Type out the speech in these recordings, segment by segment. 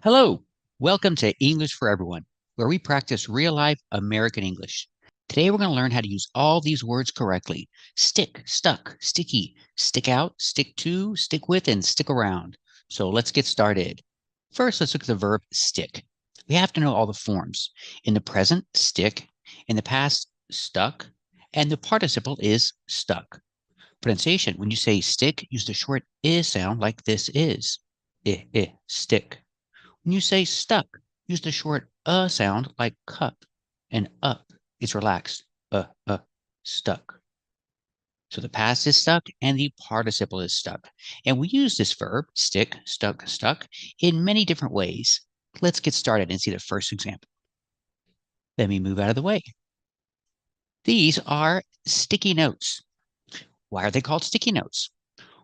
Hello, welcome to English for Everyone, where we practice real-life American English. Today we're going to learn how to use all these words correctly. Stick, stuck, sticky, stick out, stick to, stick with, and stick around. So let's get started. First, let's look at the verb stick. We have to know all the forms. In the present, stick. In the past, stuck. And the participle is stuck. Pronunciation, when you say stick, use the short I sound like this is. Stick. When you say stuck, use the short sound like cup, and up is relaxed. Stuck. So the past is stuck and the participle is stuck. And we use this verb, stick, stuck, stuck, in many different ways. Let's get started and see the first example. Let me move out of the way. These are sticky notes. Why are they called sticky notes?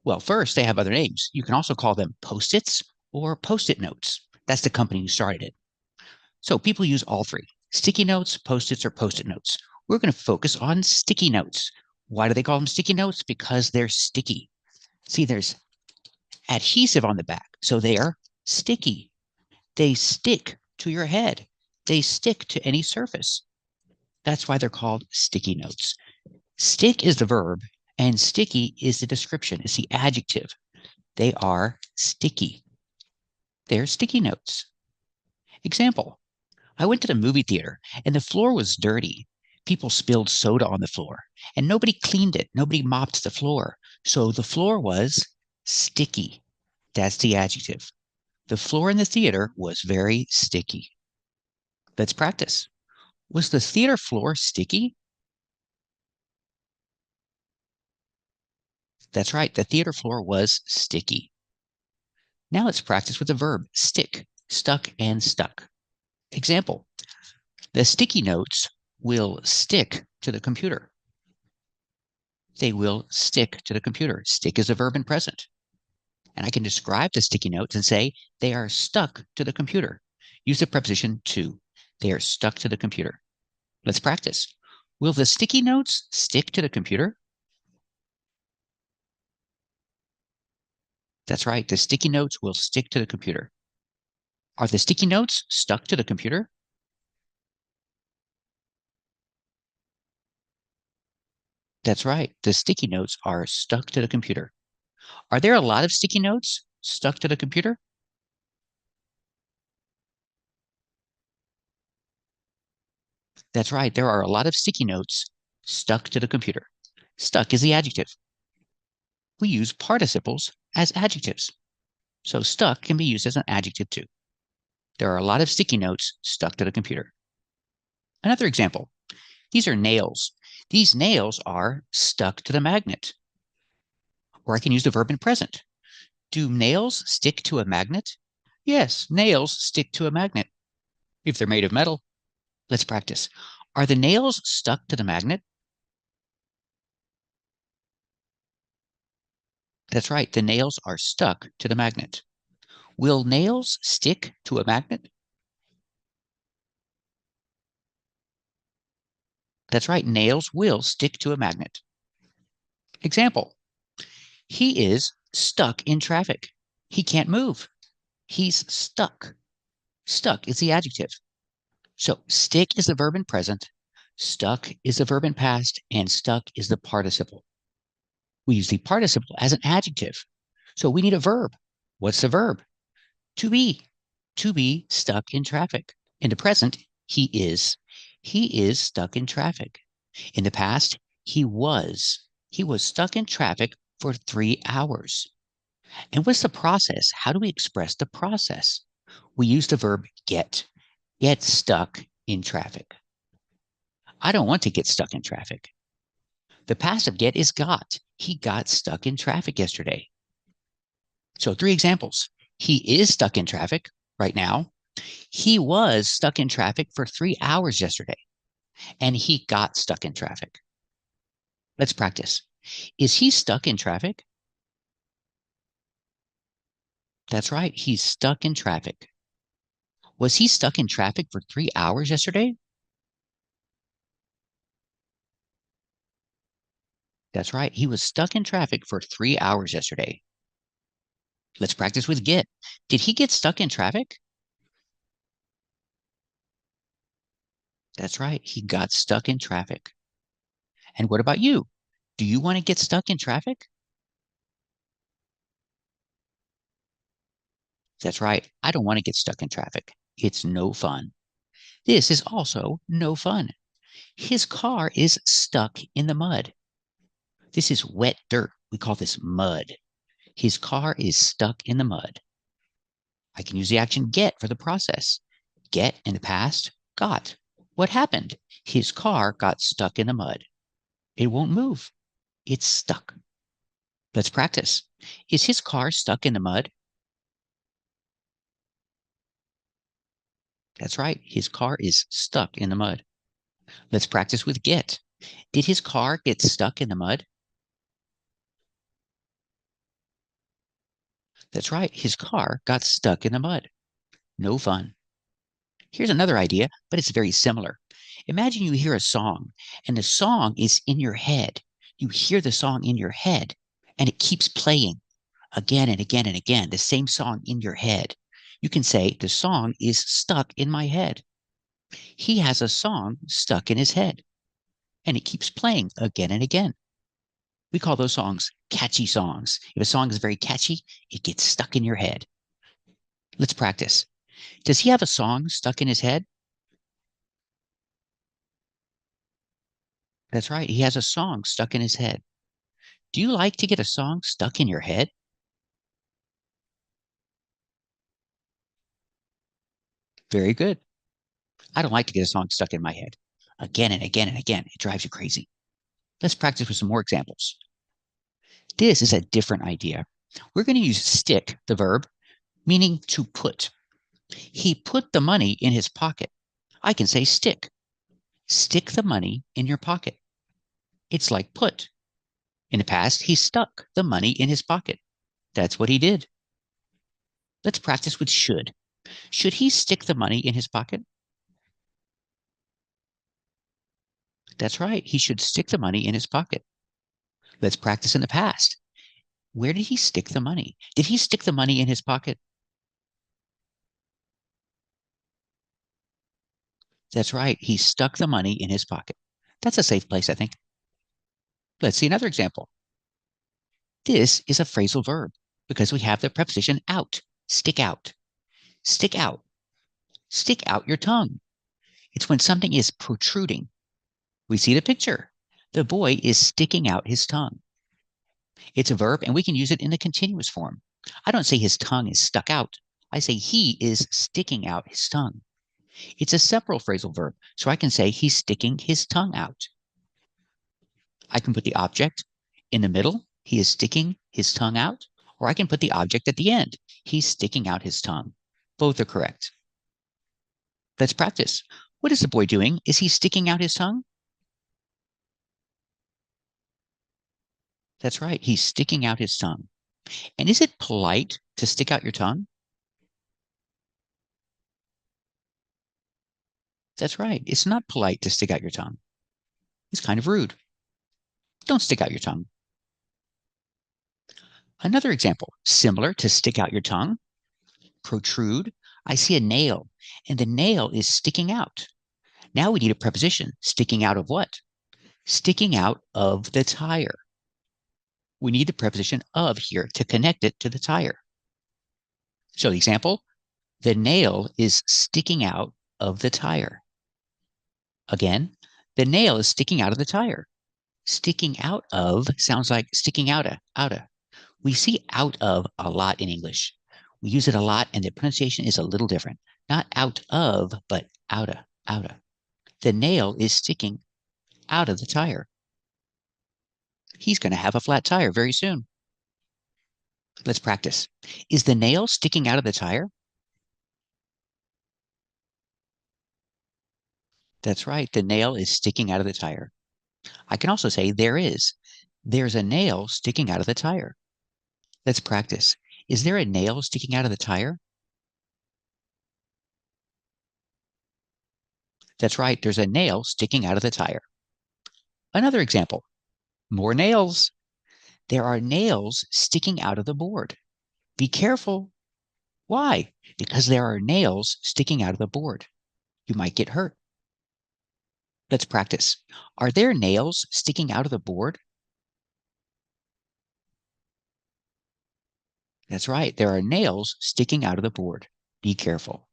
Well, first, they have other names. You can also call them Post-its or Post-it notes. That's the company who started it. So people use all three: sticky notes, Post-its, or Post-it notes. We're going to focus on sticky notes. Why do they call them sticky notes? Because they're sticky. See, there's adhesive on the back, so they are sticky. They stick to your head. They stick to any surface. That's why they're called sticky notes. Stick is the verb, and sticky is the description. It's the adjective. They are sticky. They're sticky notes. Example: I went to the movie theater and the floor was dirty. People spilled soda on the floor and nobody cleaned it. Nobody mopped the floor. So the floor was sticky. That's the adjective. The floor in the theater was very sticky. Let's practice. Was the theater floor sticky? That's right. The theater floor was sticky. Now let's practice with the verb stick, stuck, and stuck. Example: the sticky notes will stick to the computer. They will stick to the computer. Stick is a verb in present. And I can describe the sticky notes and say they are stuck to the computer. Use the preposition to. They are stuck to the computer. Let's practice. Will the sticky notes stick to the computer? That's right. The sticky notes will stick to the computer. Are the sticky notes stuck to the computer? That's right. The sticky notes are stuck to the computer. Are there a lot of sticky notes stuck to the computer? That's right. There are a lot of sticky notes stuck to the computer. Stuck is the adjective. We use participles as adjectives. So stuck can be used as an adjective too. There are a lot of sticky notes stuck to the computer. Another example: these are nails. These nails are stuck to the magnet. Or I can use the verb in present. Do nails stick to a magnet? Yes, nails stick to a magnet if they're made of metal. Let's practice. Are the nails stuck to the magnet? That's right. The nails are stuck to the magnet. Will nails stick to a magnet? That's right. Nails will stick to a magnet. Example: he is stuck in traffic. He can't move. He's stuck. Stuck is the adjective. So stick is the verb in present, stuck is the verb in past, and stuck is the participle. We use the participle as an adjective. So we need a verb. What's the verb? To be. To be stuck in traffic. In the present, he is. He is stuck in traffic. In the past, he was. He was stuck in traffic for 3 hours. And what's the process? How do we express the process? We use the verb get. Get stuck in traffic. I don't want to get stuck in traffic. The passive get is got. He got stuck in traffic yesterday. So 3 examples. He is stuck in traffic right now. He was stuck in traffic for 3 hours yesterday. And he got stuck in traffic. Let's practice. Is he stuck in traffic? That's right. He's stuck in traffic. Was he stuck in traffic for 3 hours yesterday? That's right. He was stuck in traffic for 3 hours yesterday. Let's practice with get. Did he get stuck in traffic? That's right. He got stuck in traffic. And what about you? Do you want to get stuck in traffic? That's right. I don't want to get stuck in traffic. It's no fun. This is also no fun. His car is stuck in the mud. This is wet dirt. We call this mud. His car is stuck in the mud. I can use the action get for the process. Get in the past, got. What happened? His car got stuck in the mud. It won't move. It's stuck. Let's practice. Is his car stuck in the mud? That's right. His car is stuck in the mud. Let's practice with get. Did his car get stuck in the mud? That's right. His car got stuck in the mud. No fun. Here's another idea, but it's very similar. Imagine you hear a song, and the song is in your head. You hear the song in your head, and it keeps playing again and again and again, the same song in your head. You can say, the song is stuck in my head. He has a song stuck in his head, and it keeps playing again and again. We call those songs catchy songs. If a song is very catchy, it gets stuck in your head. Let's practice. Does he have a song stuck in his head? That's right. He has a song stuck in his head. Do you like to get a song stuck in your head? Very good. I don't like to get a song stuck in my head. Again and again and again. It drives you crazy. Let's practice with some more examples. This is a different idea. We're going to use stick, the verb, meaning to put. He put the money in his pocket. I can say stick. Stick the money in your pocket. It's like put. In the past, he stuck the money in his pocket. That's what he did. Let's practice with should. Should he stick the money in his pocket? That's right. He should stick the money in his pocket. Let's practice in the past. Where did he stick the money? Did he stick the money in his pocket? That's right. He stuck the money in his pocket. That's a safe place, I think. Let's see another example. This is a phrasal verb because we have the preposition out, stick out, stick out, stick out your tongue. It's when something is protruding. We see the picture. The boy is sticking out his tongue. It's a verb, and we can use it in the continuous form. I don't say his tongue is stuck out. I say he is sticking out his tongue. It's a separate phrasal verb, so I can say he's sticking his tongue out. I can put the object in the middle. He is sticking his tongue out. Or I can put the object at the end. He's sticking out his tongue. Both are correct. Let's practice. What is the boy doing? Is he sticking out his tongue? That's right. He's sticking out his tongue. And is it polite to stick out your tongue? That's right. It's not polite to stick out your tongue. It's kind of rude. Don't stick out your tongue. Another example, similar to stick out your tongue, protrude. I see a nail, and the nail is sticking out. Now we need a preposition. Sticking out of what? Sticking out of the tire. We need the preposition of here to connect it to the tire. So the example, the nail is sticking out of the tire. Again, the nail is sticking out of the tire. Sticking out of sounds like sticking outa. We see out of a lot in English. We use it a lot, and the pronunciation is a little different. Not out of, but outa. The nail is sticking out of the tire. He's going to have a flat tire very soon. Let's practice. Is the nail sticking out of the tire? That's right. The nail is sticking out of the tire. I can also say there is. There's a nail sticking out of the tire. Let's practice. Is there a nail sticking out of the tire? That's right. There's a nail sticking out of the tire. Another example. More nails. There are nails sticking out of the board. Be careful. Why? Because there are nails sticking out of the board. You might get hurt. Let's practice. Are there nails sticking out of the board? That's right. There are nails sticking out of the board. Be careful.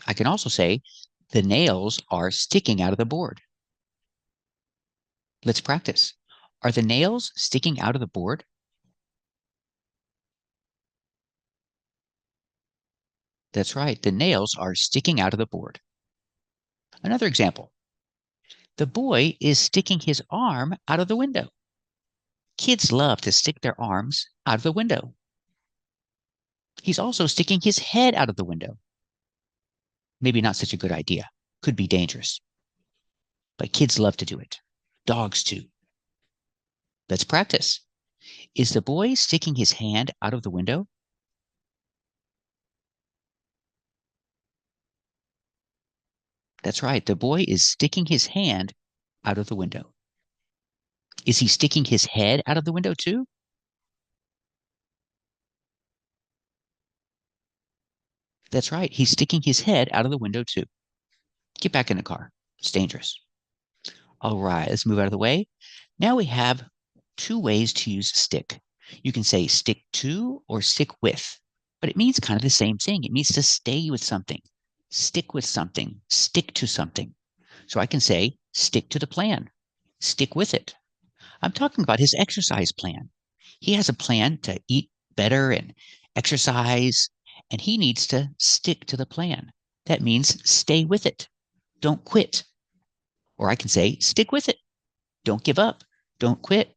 I can also say the nails are sticking out of the board. Let's practice. Are the nails sticking out of the board? That's right. The nails are sticking out of the board. Another example. The boy is sticking his arm out of the window. Kids love to stick their arms out of the window. He's also sticking his head out of the window. Maybe not such a good idea. Could be dangerous. But kids love to do it. Dogs too. Let's practice. Is the boy sticking his hand out of the window? That's right. The boy is sticking his hand out of the window. Is he sticking his head out of the window too? That's right. He's sticking his head out of the window too. Get back in the car. It's dangerous. All right, let's move out of the way. Now we have two ways to use stick. You can say stick to or stick with, but it means kind of the same thing. It means to stay with something, stick with something, stick to something. So I can say stick to the plan, stick with it. I'm talking about his exercise plan. He has a plan to eat better and exercise, and he needs to stick to the plan. That means stay with it. Don't quit. Or I can say stick with it. Don't give up. Don't quit.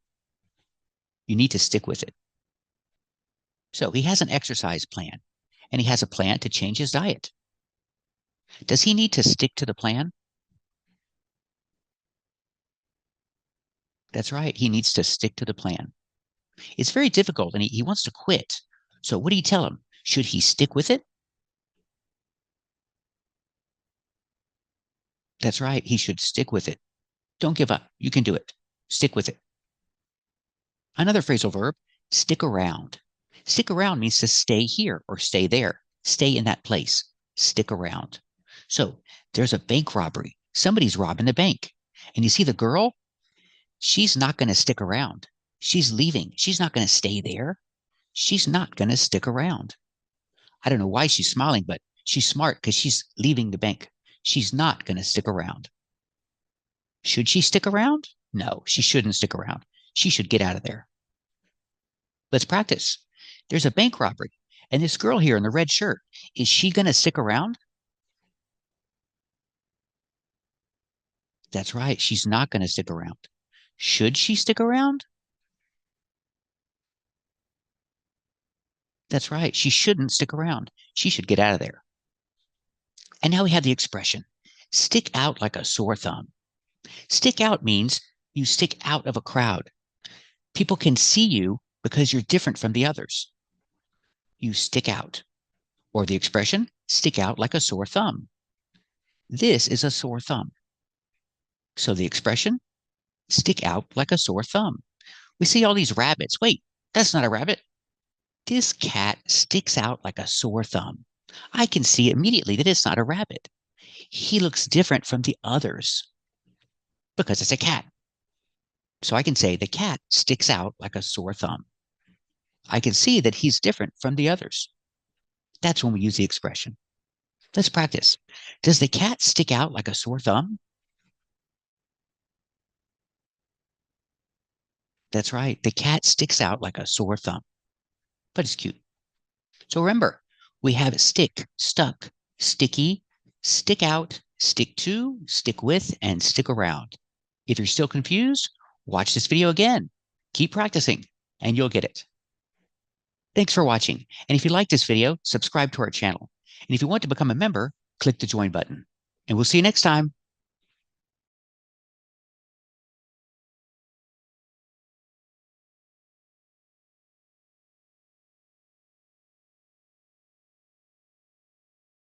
You need to stick with it. So he has an exercise plan, and he has a plan to change his diet. Does he need to stick to the plan? That's right. He needs to stick to the plan. It's very difficult, and he wants to quit. So what do you tell him? Should he stick with it? That's right. He should stick with it. Don't give up. You can do it. Stick with it. Another phrasal verb, stick around. Stick around means to stay here or stay there. Stay in that place. Stick around. So there's a bank robbery. Somebody's robbing the bank. And you see the girl? She's not going to stick around. She's leaving. She's not going to stay there. She's not going to stick around. I don't know why she's smiling, but she's smart because she's leaving the bank. She's not going to stick around. Should she stick around? No, she shouldn't stick around. She should get out of there. Let's practice. There's a bank robbery, and this girl here in the red shirt, is she going to stick around? That's right. She's not going to stick around. Should she stick around? That's right. She shouldn't stick around. She should get out of there. And now we have the expression, stick out like a sore thumb. Stick out means you stick out of a crowd. People can see you because you're different from the others. You stick out. Or the expression, stick out like a sore thumb. This is a sore thumb. So the expression, stick out like a sore thumb. We see all these rabbits. Wait, that's not a rabbit. This cat sticks out like a sore thumb. I can see immediately that it's not a rabbit. He looks different from the others because it's a cat. So I can say the cat sticks out like a sore thumb. I can see that he's different from the others. That's when we use the expression. Let's practice. Does the cat stick out like a sore thumb? That's right. The cat sticks out like a sore thumb, but it's cute. So remember, we have stick, stuck, sticky, stick out, stick to, stick with, and stick around. If you're still confused, watch this video again. Keep practicing, and you'll get it. Thanks for watching. And if you like this video, subscribe to our channel. And if you want to become a member, click the join button. And we'll see you next time.